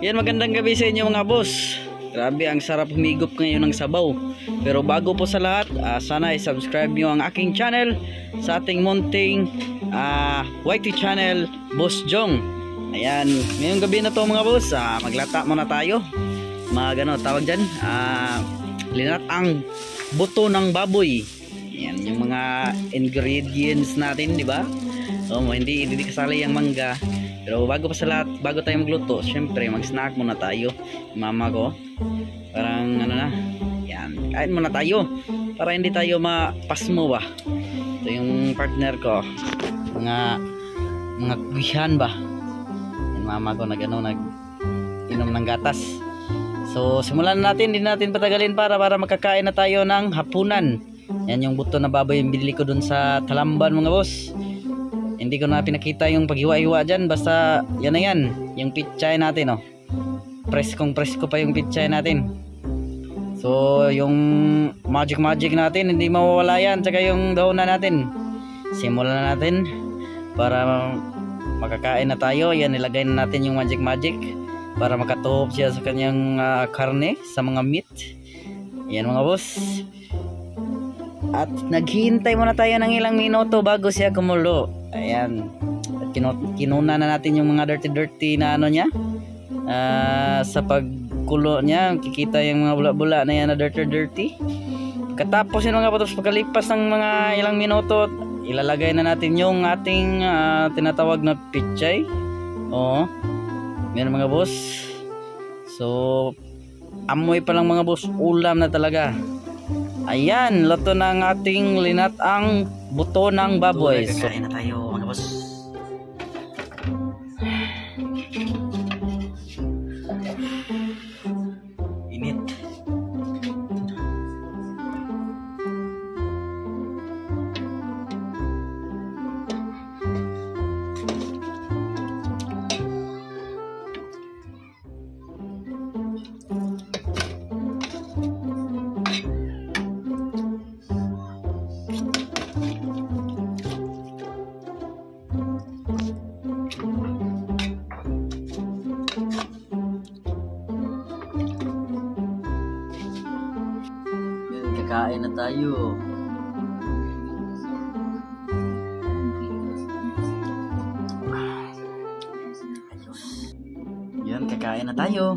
Yan, magandang gabi sa inyo mga boss. Grabe, ang sarap humigop ngayon ng sabaw. Pero bago po sa lahat, sana i-subscribe nyo ang aking channel sa ating munting YT channel, Boss Jong. Ayan, ngayong gabi na to mga boss, maglata muna tayo. Tawag dyan, linatang buto ng baboy. Ayan, yung mga ingredients natin, di ba? Hindi kasali yung mangga. Pero bago pa sa lahat, bago tayo magluto, syempre mag-snack muna tayo. Mama ko, parang yan, kain muna tayo para hindi tayo mapasmo ba. Ito yung partner ko, mga kuwihan ba. Yan, mama ko nag-inom ng gatas. So simulan natin, hindi natin patagalin para makakain na tayo ng hapunan. Yan yung buto na baboy yung binili ko dun sa Talamban mga boss. Hindi ko na pinakita yung paghiwa-hiwa dyan. Basta yan na yan, yung pichay natin preskong presko pa yung pichay natin. So yung magic natin hindi mawawala yan. Tsaka yung dahonan natin. Simulan na natin para makakain na tayo. Yan, ilagay na natin yung magic para makatuhop siya sa kanyang karne, sa mga meat. Yan mga boss. At naghihintay muna tayo ng ilang minuto bago siya kumulo. Ayan. At kinuna na natin yung mga dirty na niya. Sa pagkulo niya, kikita yung mga bula-bula na yan na dirty. Katapos yun mga patos, pagkalipas ng mga ilang minuto, ilalagay na natin yung ating tinatawag na pichay. Yan mga boss. So amoy pa lang mga boss, ulam na talaga. Ayan, luto ng ating linatang buto ng baboy. So kain na tayo mga boss. Init. Kakain na tayo. Ayos. Yan, kakain na tayo.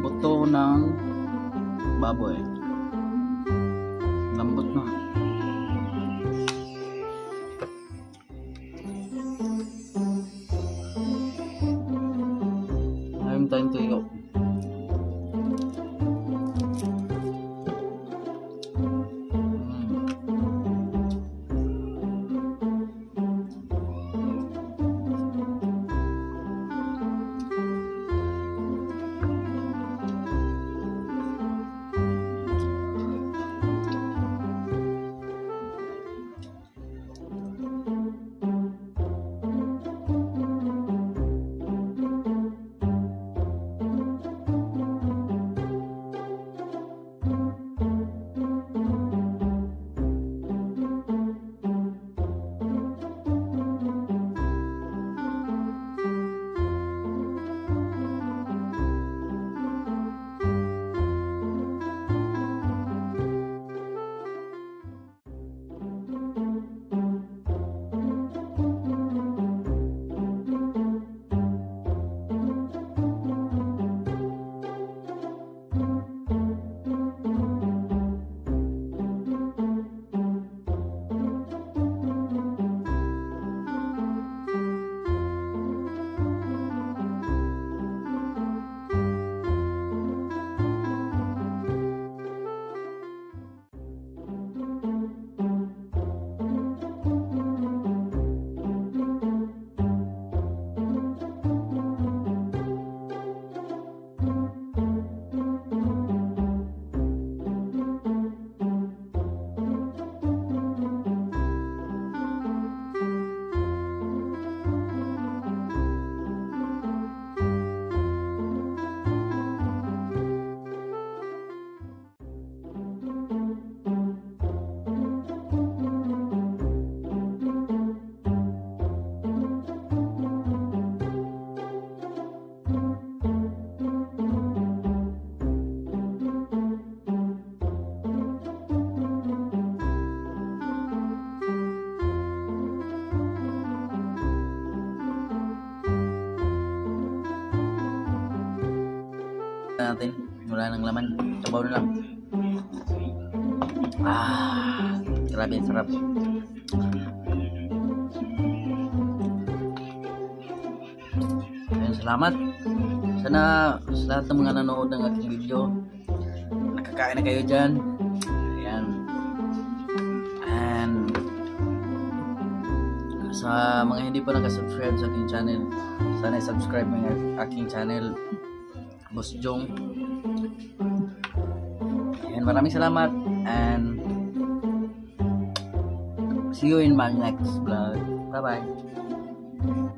Buto ng baboy, lambot na. Ayun tayong tuyo. wala nang laman. Sabaw na lang. Grabe, sarap. Ayun, salamat. Sana sa lahat ng mga nanonood ng aking video, nakakain na kayo dyan. Ayan. And sa mga hindi pa nakasubscribe sa aking channel, sana i-subscribe mo yung aking channel, Boss Jong. Ayan, maraming salamat. And see you in my next vlog. Bye bye.